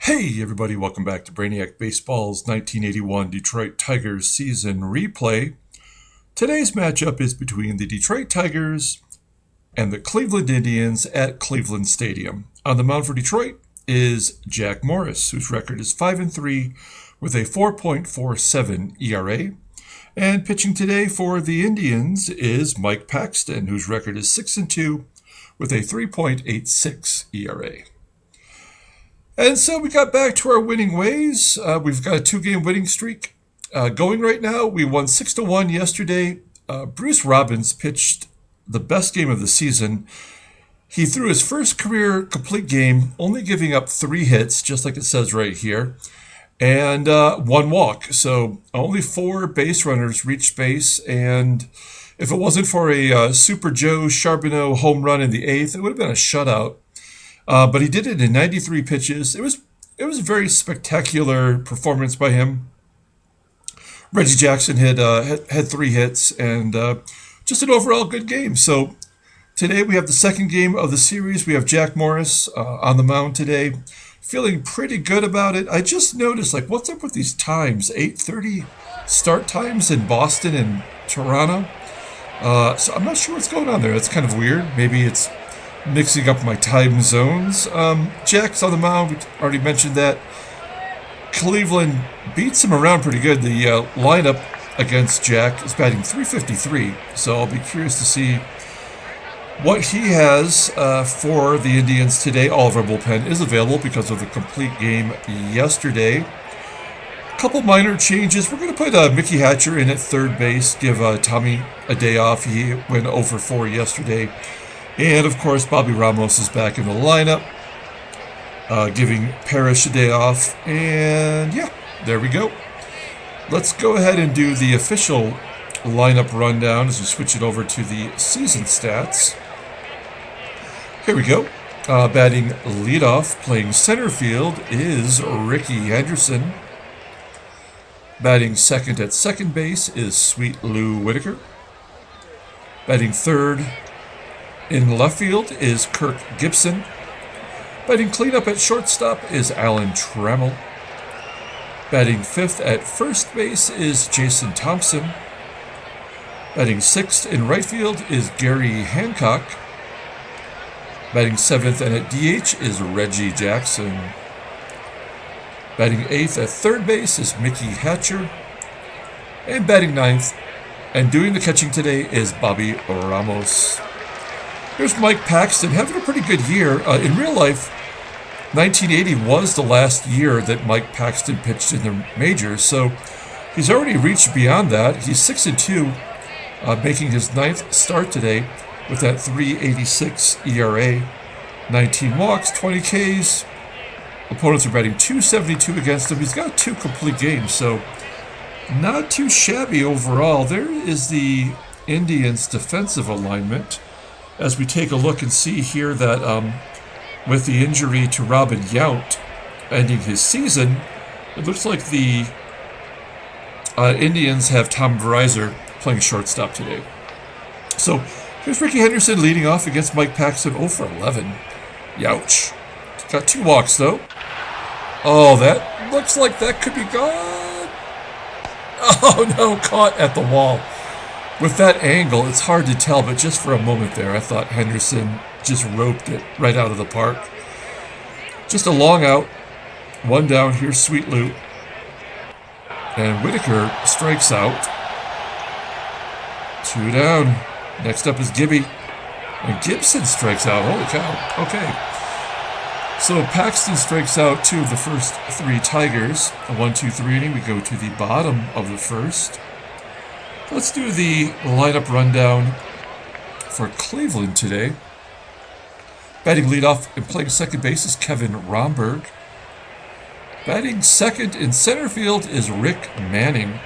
Hey everybody, welcome back to Brainiac Baseball's 1981 Detroit Tigers season replay. Today's matchup is between the Detroit Tigers and the Cleveland Indians at Cleveland Stadium. On the mound for Detroit is Jack Morris, whose record is 5-3 with a 4.47 ERA. And pitching today for the Indians is Mike Paxton, whose record is 6-2 with a 3.86 ERA. And so we got back to our winning ways. We've got a 2-game winning streak going right now. We won 6-1 yesterday. Bruce Robbins pitched the best game of the season. He threw his first career complete game, only giving up 3 hits, just like it says right here, and 1 walk. So only 4 base runners reached base. And if it wasn't for a Super Joe Charbonneau home run in the 8th, it would have been a shutout. But he did it in 93 pitches. It was a very spectacular performance by him. Reggie Jackson had 3 hits and just an overall good game. So today we have the second game of the series. We have Jack Morris on the mound today. Feeling pretty good about it. I just noticed, what's up with these times? 8:30 start times in Boston and Toronto. So I'm not sure what's going on there. It's kind of weird. Maybe it's mixing up my time zones. Jack's on the mound. We already mentioned that. Cleveland beats him around pretty good. The lineup against Jack is batting .353, so I'll be curious to see what he has for the Indians today. All of our bullpen is available because of the complete game yesterday. A couple minor changes. We're going to put Mickey Hatcher in at third base, give Tommy a day off. He went 0 for 4 yesterday. And, of course, Bobby Ramos is back in the lineup, giving Parrish a day off. And, yeah, there we go. Let's go ahead and do the official lineup rundown as we switch it over to the season stats. Here we go. Batting leadoff, playing center field, is Ricky Henderson. Batting second at second base is Sweet Lou Whitaker. Batting third in left field is Kirk Gibson. Batting cleanup at shortstop is Alan Trammell. Batting fifth at first base is Jason Thompson. Batting sixth in right field is Gary Hancock. Batting seventh and at DH is Reggie Jackson. Batting eighth at third base is Mickey Hatcher. And batting ninth and doing the catching today is Bobby Ramos. Here's Mike Paxton having a pretty good year. In real life, 1980 was the last year that Mike Paxton pitched in the majors, so he's already reached beyond that. He's 6-2, making his 9th start today with that .386 ERA. 19 walks, 20 Ks. Opponents are batting .272 against him. He's got 2 complete games, so not too shabby overall. There is the Indians' defensive alignment. As we take a look and see here that with the injury to Robin Yount ending his season, it looks like the Indians have Tom Verizor playing shortstop today. So here's Ricky Henderson leading off against Mike Paxton, 0 for 11. Youch. Got 2 walks, though. Oh, that looks like that could be gone. Oh, no, caught at the wall. With that angle, it's hard to tell, but just for a moment there, I thought Henderson just roped it right out of the park. Just a long out. 1 down. Here's Sweet Lou. And Whitaker strikes out. 2 down. Next up is Gibby. And Gibson strikes out. Holy cow. Okay. So Paxton strikes out 2 of the first 3 Tigers. A 1-2-3 inning. We go to the bottom of the first. Let's do the lineup rundown for Cleveland today. Batting leadoff and playing second base is Kevin Romberg. Batting second in center field is Rick Manning.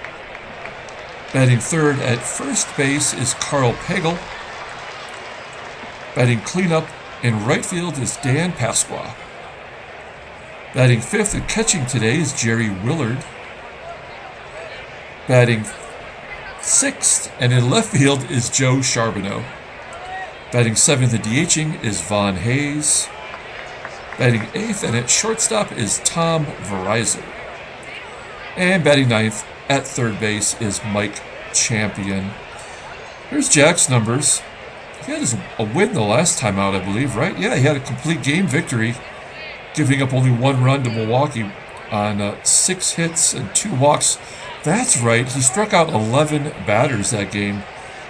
Batting third at first base is Carl Pagel. Batting cleanup in right field is Dan Pasqua. Batting fifth and catching today is Jerry Willard. Batting sixth and in left field is Joe Charbonneau. Batting seventh and DHing is Von Hayes. Batting 8th, and at shortstop is Tom Verizon. And batting 9th at third base is Mike Champion. Here's Jack's numbers. He had a win the last time out, I believe, right? Yeah, he had a complete game victory, giving up only 1 run to Milwaukee on 6 hits and 2 walks. That's right, he struck out 11 batters that game,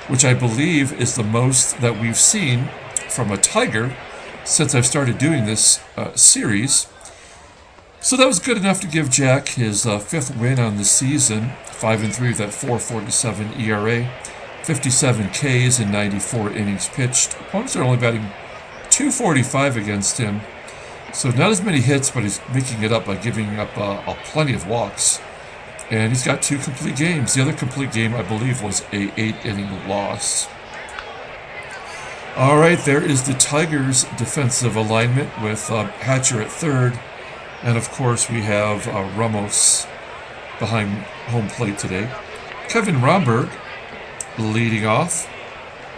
which I believe is the most that we've seen from a Tiger since I've started doing this series. So that was good enough to give Jack his 5th win on the season, 5-3 with that 4.47 ERA, 57 Ks in 94 innings pitched. Opponents are only batting .245 against him, so not as many hits, but he's making it up by giving up plenty of walks. And he's got 2 complete games. The other complete game, I believe, was a 8-inning loss. All right, there is the Tigers' defensive alignment with Hatcher at third. And, of course, we have Ramos behind home plate today. Kevin Romberg leading off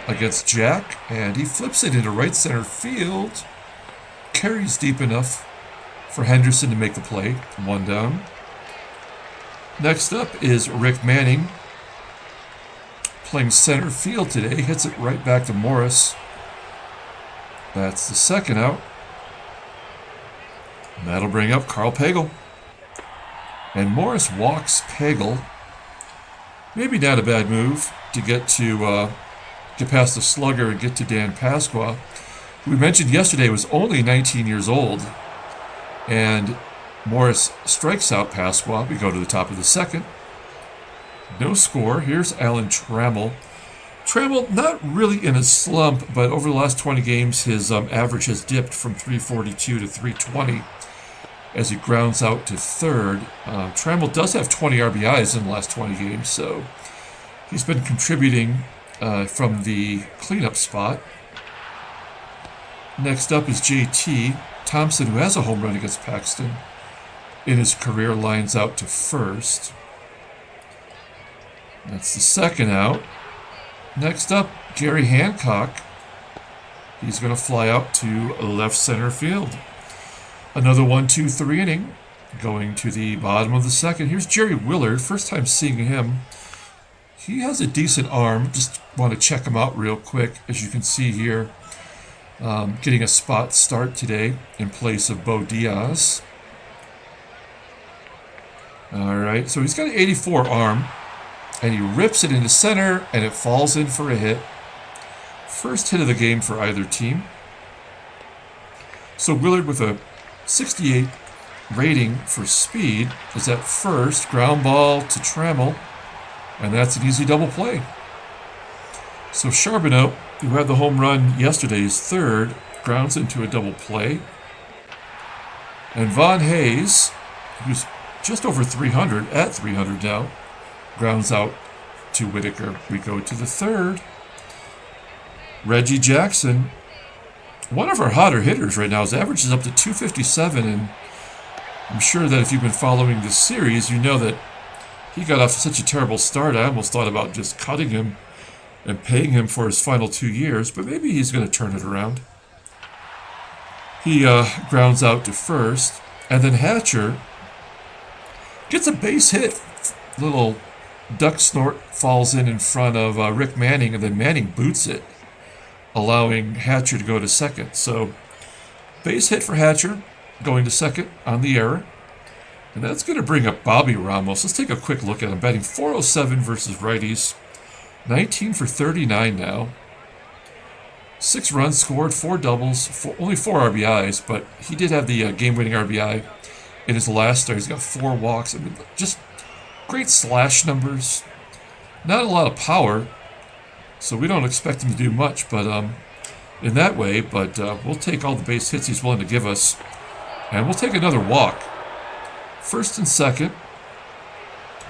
against Jack, and he flips it into right center field. Carries deep enough for Henderson to make the play. 1 down. Next up is Rick Manning, playing center field today. Hits it right back to Morris. That's the 2nd out. And that'll bring up Carl Pagel. And Morris walks Pagel. Maybe not a bad move to get past the slugger and get to Dan Pasqua, who we mentioned yesterday was only 19 years old. And Morris strikes out Pasqua. We go to the top of the 2nd. No score. Here's Alan Trammell. Trammell, not really in a slump, but over the last 20 games, his average has dipped from 342 to 320 as he grounds out to third. Trammell does have 20 RBIs in the last 20 games, so he's been contributing from the cleanup spot. Next up is JT Thompson, who has a home run against Paxton in his career, lines out to first. That's the 2nd out. Next up, Gary Hancock. He's going to fly out to left center field. Another 1-2-3 inning going to the bottom of the 2nd. Here's Jerry Willard. First time seeing him. He has a decent arm. Just want to check him out real quick. As you can see here, getting a spot start today in place of Bo Diaz. All right, so he's got an 84 arm. And he rips it into center, and it falls in for a hit. First hit of the game for either team. So Willard with a 68 rating for speed is at first. Ground ball to Trammell, and that's an easy double play. So Charbonneau, who had the home run yesterday, is third, grounds into a double play. And Von Hayes, who's just over 300, at 300 now, grounds out to Whitaker. We go to the 3rd. Reggie Jackson, one of our hotter hitters right now. His average is up to 257, and I'm sure that if you've been following this series, you know that he got off to such a terrible start. I almost thought about just cutting him and paying him for his final 2 years, but maybe he's going to turn it around. He grounds out to first, and then Hatcher gets a base hit. Little duck snort falls in front of Rick Manning, and then Manning boots it, allowing Hatcher to go to 2nd. So base hit for Hatcher, going to 2nd on the error. And that's going to bring up Bobby Ramos. Let's take a quick look at him. Batting .407 versus righties. 19 for 39 now. 6 runs scored, 4 doubles, only 4 RBIs, but he did have the game-winning RBI in his last start. He's got 4 walks. I mean, just great slash numbers. Not a lot of power, so we don't expect him to do much, but in that way. But we'll take all the base hits he's willing to give us, and we'll take another walk. 1st and 2nd.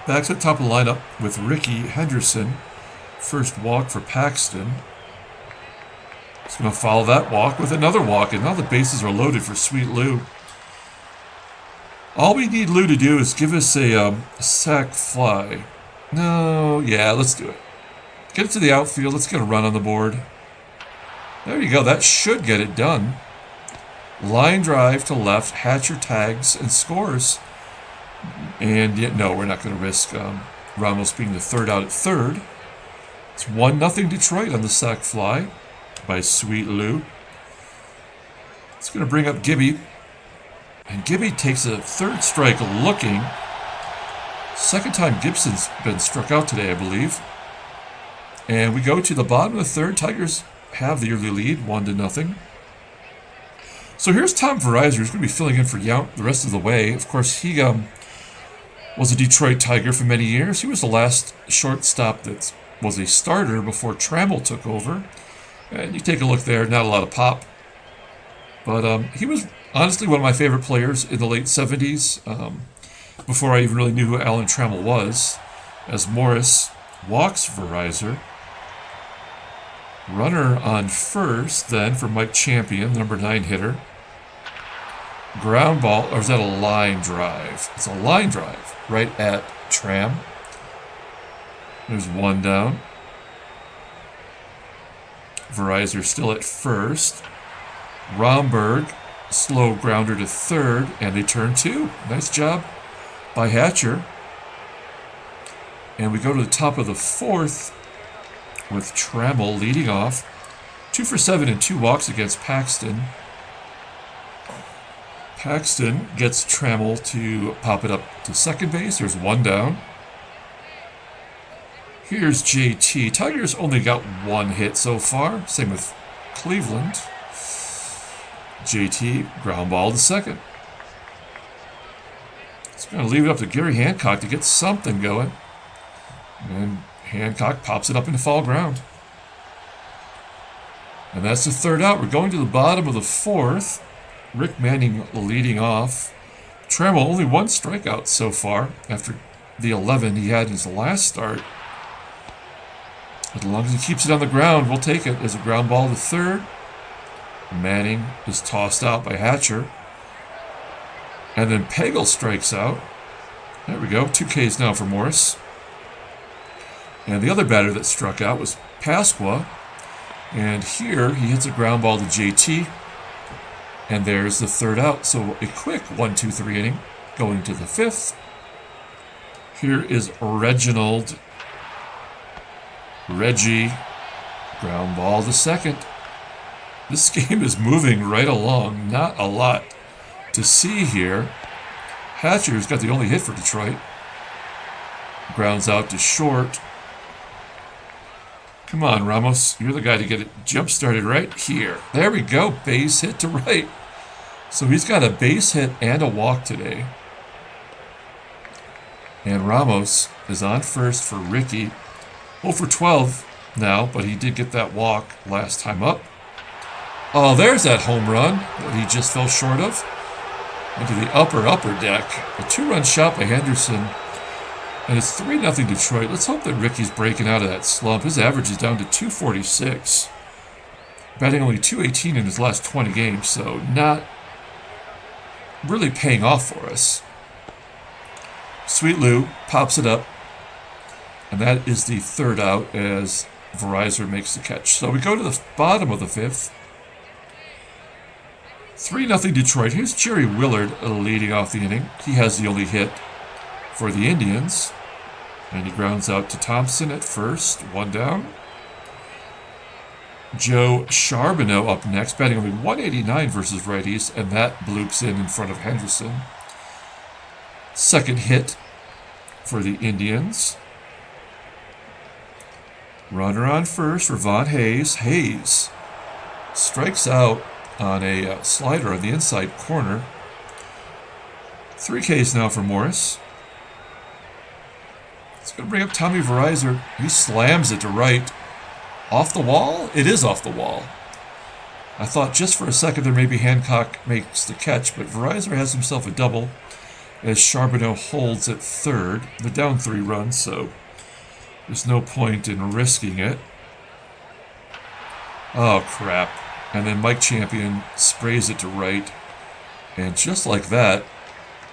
Back to the top of the lineup with Ricky Henderson. First walk for Paxton. He's going to follow that walk with another walk, and now the bases are loaded for Sweet Lou. All we need Lou to do is give us a sac fly. No, yeah, let's do it. Get it to the outfield. Let's get a run on the board. There you go. That should get it done. Line drive to left. Hatcher tags and scores. And yet, no, we're not going to risk Ramos being the third out at third. It's 1-0 Detroit on the sac fly by Sweet Lou. It's going to bring up Gibby. And Gibby takes a third strike looking. Second time Gibson's been struck out today, I believe. And we go to the bottom of the third. Tigers have the early lead, 1-0. So here's Tom Verizor, who's going to be filling in for Yount the rest of the way. Of course, he was a Detroit Tiger for many years. He was the last shortstop that was a starter before Trammell took over. And you take a look there, not a lot of pop. But he was honestly one of my favorite players in the late 70s, before I even really knew who Alan Trammell was, as Morris walks Verizor. Runner on first, then, for Mike Champion, the number 9 hitter. Ground ball, or is that a line drive? It's a line drive right at Tram. There's one down. Verizor still at first. Romberg, slow grounder to third, and they turn 2. Nice job by Hatcher. And we go to the top of the fourth with Trammell leading off. 2 for 7 and 2 walks against Paxton. Paxton gets Trammell to pop it up to second base. There's one down. Here's JT. Tigers only got 1 hit so far. Same with Cleveland. JT, ground ball to second. It's going to leave it up to Gary Hancock to get something going. And Hancock pops it up into foul ground. And that's the third out. We're going to the bottom of the fourth. Rick Manning leading off. Trammell only 1 strikeout so far after the 11 he had in his last start. As long as he keeps it on the ground, we'll take it as a ground ball to third. Manning is tossed out by Hatcher. And then Pagel strikes out. There we go. 2 Ks now for Morris. And the other batter that struck out was Pasqua. And here he hits a ground ball to JT. And there's the third out. So a quick 1-2-3 inning going to the 5th. Here is Reginald. Reggie. Ground ball to second. This game is moving right along. Not a lot to see here. Hatcher's got the only hit for Detroit. Grounds out to short. Come on, Ramos. You're the guy to get it jump-started right here. There we go. Base hit to right. So he's got a base hit and a walk today. And Ramos is on first for Ricky. 0 for 12 now, but he did get that walk last time up. Oh, there's that home run that he just fell short of. Into the upper deck. A 2-run shot by Henderson. And it's 3-0 Detroit. Let's hope that Ricky's breaking out of that slump. His average is down to 246. Batting only 218 in his last 20 games, so not really paying off for us. Sweet Lou pops it up. And that is the third out as Verizor makes the catch. So we go to the bottom of the 5th. 3-0 Detroit. Here's Jerry Willard leading off the inning. He has the only hit for the Indians. And he grounds out to Thompson at first. 1 down. Joe Charbonneau up next, batting only 189 versus righties, and that bloops in front of Henderson. Second hit for the Indians. Runner on first for Von Hayes. Hayes strikes out on a slider on the inside corner. 3 Ks now for Morris. It's going to bring up Tommy Verizor. He slams it to right. Off the wall? It is off the wall. I thought just for a second there maybe Hancock makes the catch, but Verizor has himself a double as Charbonneau holds at third. They're down 3 runs, so there's no point in risking it. Oh, crap. And then Mike Champion sprays it to right. And just like that,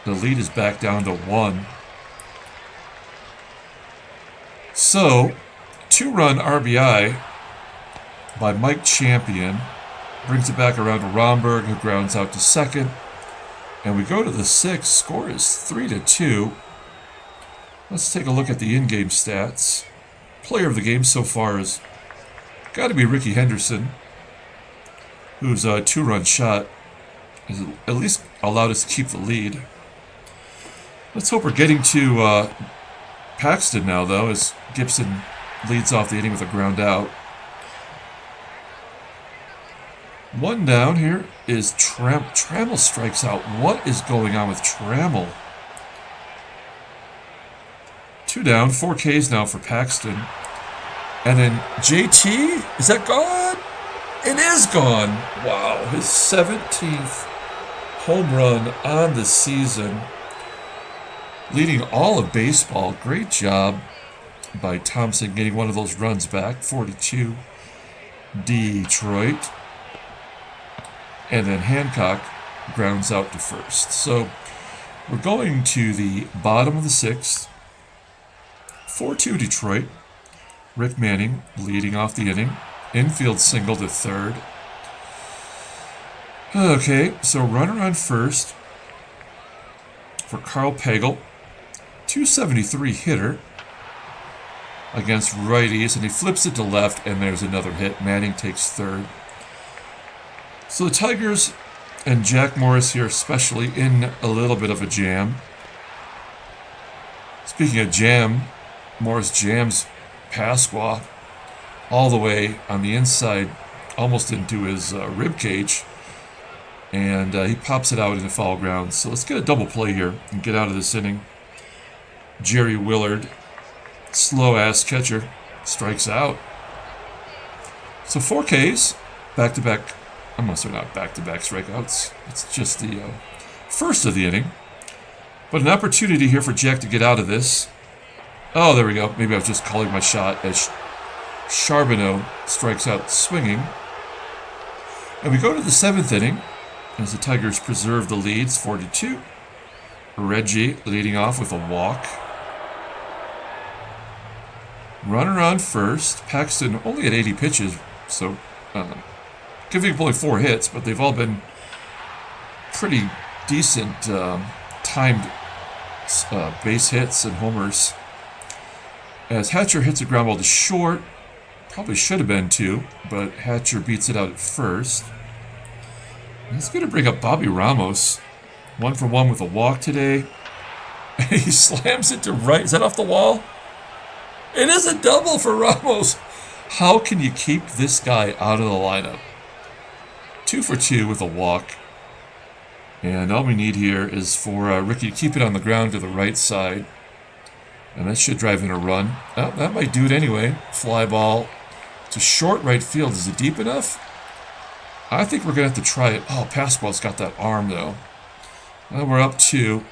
the lead is back down to 1. So, 2-run RBI by Mike Champion. brings it back around to Romberg, who grounds out to second. And we go to the 6th. Score is 3-2. Let's take a look at the in-game stats. Player of the game so far has got to be Ricky Henderson, whose 2-run shot has at least allowed us to keep the lead. Let's hope we're getting to Paxton now, though, as Gibson leads off the inning with a ground out. One down here is Trammell strikes out. What is going on with Trammell? 2 down, 4 Ks now for Paxton. And then JT, is that gone? It is gone. Wow, his 17th home run on the season. Leading all of baseball. Great job by Thompson getting one of those runs back. 42, Detroit. And then Hancock grounds out to first. So we're going to the bottom of the 6th. 4-2 Detroit. Rick Manning leading off the inning. Infield single to third. Okay, so runner on first for Carl Pagel. 273 hitter against righties, and he flips it to left, and there's another hit. Manning takes third. So the Tigers and Jack Morris here especially in a little bit of a jam. Speaking of jam, Morris jams Pasqua all the way on the inside, almost into his rib cage, and he pops it out in the foul ground. So let's get a double play here and get out of this inning. Jerry Willard, slow-ass catcher, strikes out. So 4 Ks, back-to-back. Unless they're not back-to-back strikeouts. It's just the first of the inning. But an opportunity here for Jack to get out of this. Oh, there we go. Maybe I was just calling my shot as Charbonneau strikes out swinging. And we go to the 7th inning as the Tigers preserve the leads, 4-2. Reggie leading off with a walk. Runner on first. Paxton only at 80 pitches, so giving up only 4 hits, but they've all been pretty decent timed base hits and homers. As Hatcher hits a ground ball to short, probably should have been 2, but Hatcher beats it out at first. He's going to bring up Bobby Ramos, 1 for 1 with a walk today. And he slams it to right. Is that off the wall? It is a double for Ramos. How can you keep this guy out of the lineup? 2 for 2 with a walk. And all we need here is for Ricky to keep it on the ground to the right side. And that should drive in a run. Oh, that might do it anyway. Fly ball to short right field. Is it deep enough? I think we're going to have to try it. Oh, Pasquale's got that arm, though. Well, we're up 2.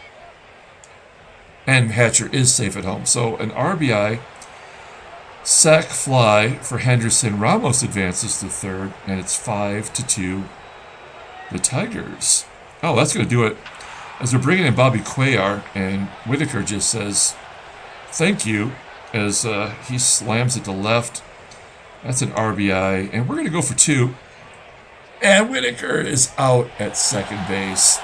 And Hatcher is safe at home. So an RBI, sac fly for Henderson. Ramos advances to third, and it's 5-2. The Tigers. Oh, that's going to do it. As we're bringing in Bobby Cuellar, and Whitaker just says thank you as he slams it to left. That's an RBI, and we're going to go for 2. And Whitaker is out at second base.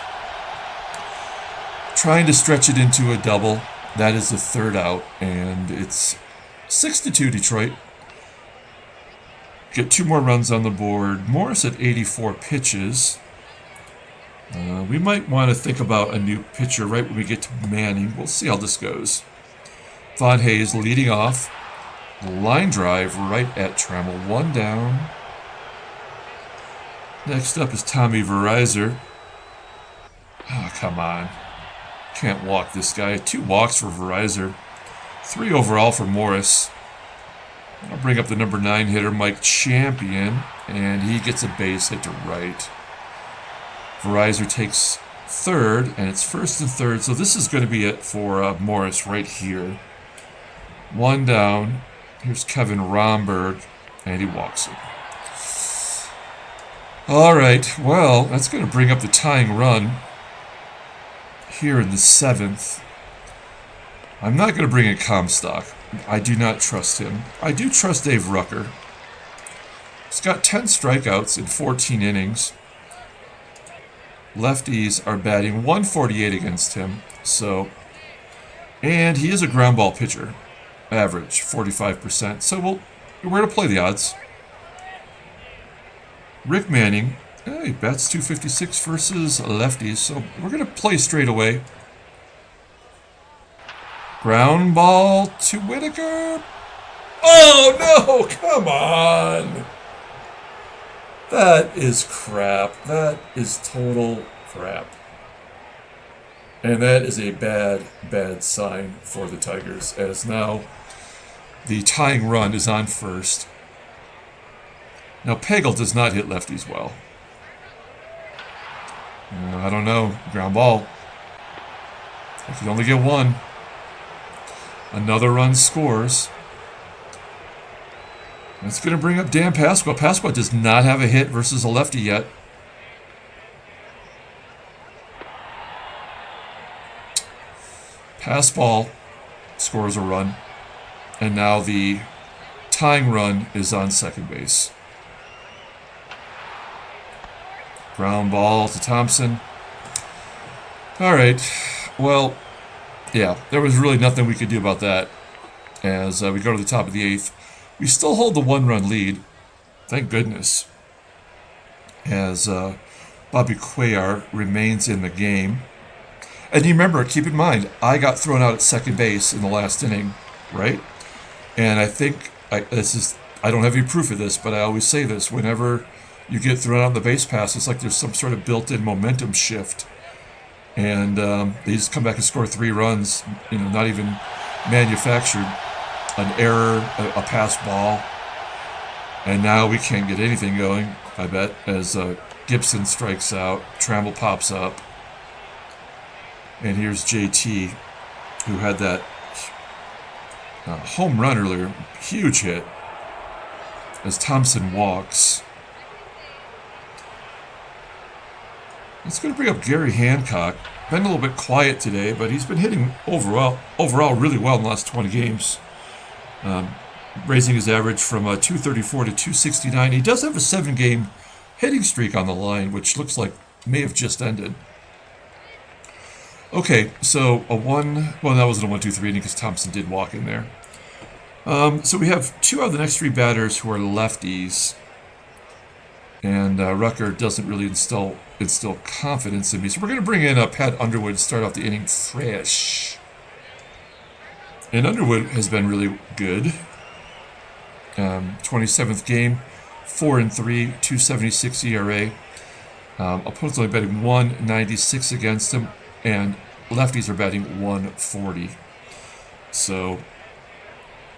Trying to stretch it into a double. That is the 3rd out, and it's 6-2 Detroit. Get 2 more runs on the board. Morris at 84 pitches. We might want to think about a new pitcher right when we get to Manning. We'll see how this goes. Von Hayes leading off. Line drive right at Trammell. 1 down. Next up is Tommy Verizor. Oh, come on. Can't walk this guy. 2 walks for Verizor. 3 overall for Morris. I'll bring up the number 9 hitter, Mike Champion, and he gets a base hit to right. Verizor takes third, and it's 1st and 3rd, so this is going to be it for Morris right here. 1 down. Here's Kevin Romberg, and he walks him. All right, well, that's going to bring up the tying run here in the 7th. I'm not going to bring in Comstock. I do not trust him. I do trust Dave Rucker. He's got 10 strikeouts in 14 innings. Lefties are batting 148 against him. So, and he is a ground ball pitcher. Average 45%. So we're going to play the odds. Rick Manning, he bats 256 versus lefties. So we're going to play straight away. Ground ball to Whitaker. Oh no, come on. That is crap. That is total crap. And that is a bad, bad sign for the Tigers, as now the tying run is on first. Now, Pagel does not hit lefties well. I don't know. Ground ball. I can only get one. Another run scores. That's going to bring up Dan Pasqua. Pasqua does not have a hit versus a lefty yet. Pass ball scores a run. And now the tying run is on second base. Ground ball to Thompson. All right. Well, yeah, there was really nothing we could do about that. As we go to the top of the eighth, we still hold the one-run lead. Thank goodness. As Bobby Cuellar remains in the game. And you remember, keep in mind, I got thrown out at second base in the last inning, right? And I think, I don't have any proof of this, but I always say this, whenever you get thrown out on the base pass, it's like there's some sort of built-in momentum shift. And they just come back and score 3 runs, not even manufactured. An error, a pass ball. And now we can't get anything going, I bet, as Gibson strikes out, Trammell pops up. And here's JT, who had that home run earlier, huge hit, as Thompson walks. It's going to bring up Gary Hancock. Been a little bit quiet today, but he's been hitting overall really well in the last 20 games. Raising his average from 234 to 269. He does have a 7-game hitting streak on the line, which looks like may have just ended. Okay, so that wasn't a 1-2-3 inning because Thompson did walk in there. So we have 2 out of the next 3 batters who are lefties. And Rucker doesn't really instill confidence in me. So we're going to bring in Pat Underwood to start off the inning fresh. And Underwood has been really good. 27th game, 4-3, 2.76 ERA. Opponents only batting 196 against him, and lefties are batting 140. So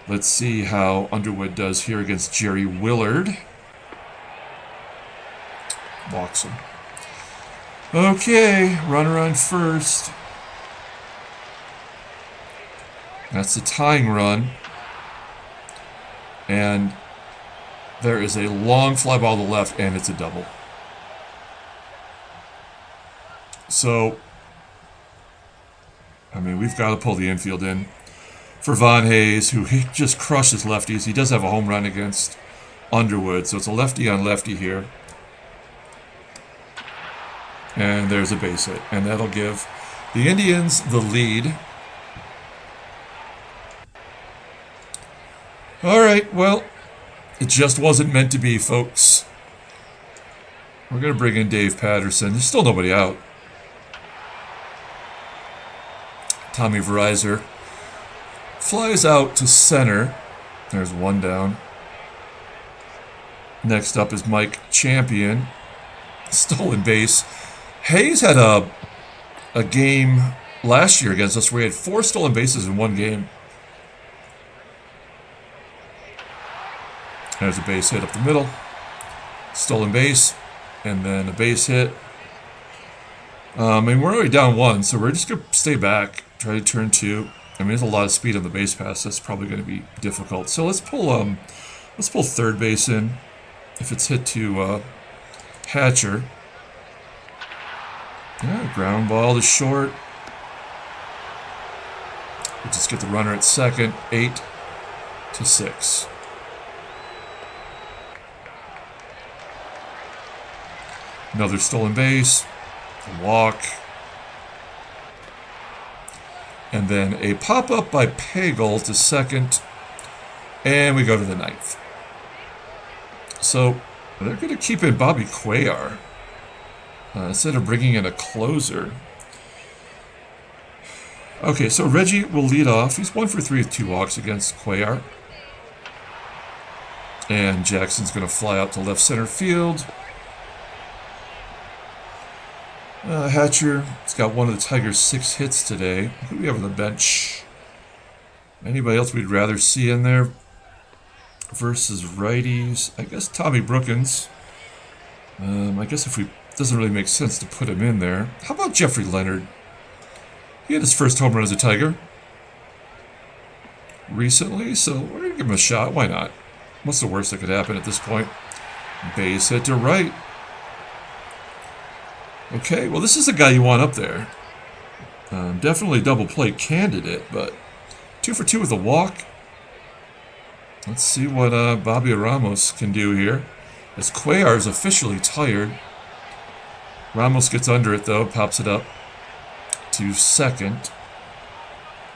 let's see how Underwood does here against Jerry Willard. Walks him. Okay, runner on first. That's the tying run. And there is a long fly ball to the left, and it's a double. So, we've got to pull the infield in for Von Hayes, who just crushes lefties. He does have a home run against Underwood, so it's a lefty on lefty here. And there's a base hit, and that'll give the Indians the lead. All right, well, it just wasn't meant to be, folks. We're going to bring in Dave Patterson. There's still nobody out. Tommy Verizor flies out to center. There's one down. Next up is Mike Champion. Stolen base. Hayes had a game last year against us where he had 4 stolen bases in one game. There's a base hit up the middle. Stolen base. And then a base hit. And we're already down 1, so we're just going to stay back. Try to turn 2. There's a lot of speed on the base pass. That's probably going to be difficult. So let's pull third base in. If it's hit to Hatcher. Yeah, ground ball to short. We'll just get the runner at second. 8-6. Another stolen base. A walk. And then a pop-up by Pagel to second. And we go to the ninth. So they're going to keep in Bobby Cuellar instead of bringing in a closer. Okay, so Reggie will lead off. He's 1 for 3 with 2 walks against Cuellar. And Jackson's going to fly out to left center field. Hatcher has got one of the Tigers' 6 hits today. Who do we have on the bench? Anybody else we'd rather see in there? Versus righties. I guess Tommy Brookins. I guess if we doesn't really make sense to put him in there. How about Jeffrey Leonard? He had his first home run as a Tiger recently, so we're going to give him a shot. Why not? What's the worst that could happen at this point? Base hit to right. Okay, well, this is the guy you want up there. Definitely a double play candidate, but 2 for 2 with a walk. Let's see what Bobby Ramos can do here. As Cuellar is officially tired. Ramos gets under it, though, pops it up to second.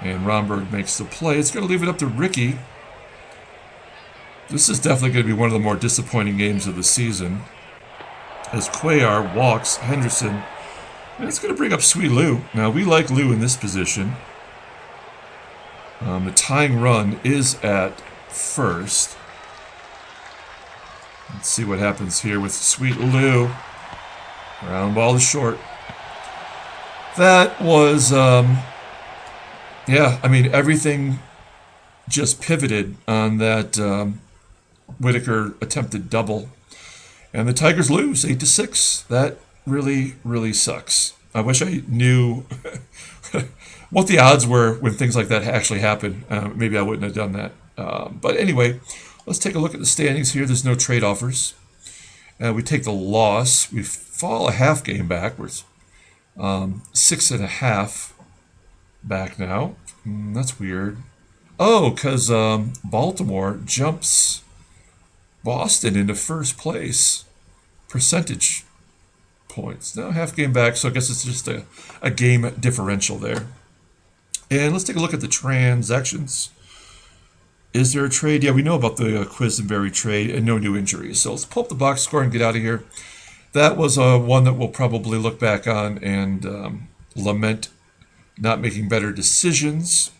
And Romberg makes the play. It's going to leave it up to Ricky. This is definitely going to be one of the more disappointing games of the season. As Cuellar walks Henderson. And it's going to bring up Sweet Lou. Now, we like Lou in this position. The tying run is at first. Let's see what happens here with Sweet Lou. Ground ball is short. That was, yeah, I mean, everything just pivoted on that Whitaker attempted double. And the Tigers lose 8-6. That really, really sucks. I wish I knew what the odds were when things like that actually happen. Maybe I wouldn't have done that. But anyway, let's take a look at the standings here. There's no trade offers. We take the loss. We fall a half game backwards. 6.5 back now. That's weird. Oh, because Baltimore jumps Boston into first place. Percentage points. Now half game back, so I guess it's just a game differential there. And let's take a look at the transactions. Is there a trade? Yeah, we know about the Quisenberry trade and no new injuries. So let's pull up the box score and get out of here. That was one that we'll probably look back on and lament not making better decisions.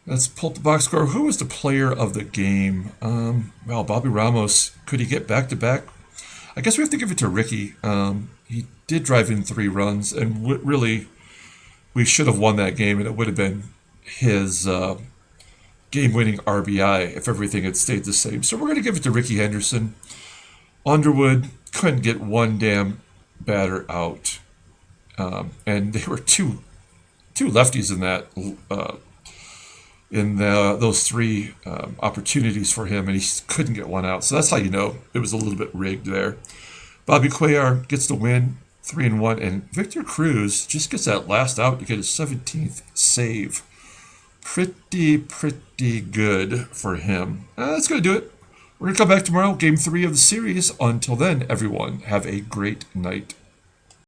Let's pull up the box score. Who was the player of the game? Well, Bobby Ramos. Could he get back-to-back? I guess we have to give it to Ricky. He did drive in 3 runs, and really, we should have won that game, and it would have been his game-winning RBI if everything had stayed the same. So we're going to give it to Ricky Henderson. Underwood couldn't get one damn batter out. And there were two lefties in that those 3 opportunities for him, and he couldn't get one out. So that's how you know it was a little bit rigged there. Bobby Cuellar gets the win, 3-1, and Victor Cruz just gets that last out to get his 17th save. Pretty good for him. That's going to do it. We're going to come back tomorrow, Game 3 of the series. Until then, everyone, have a great night.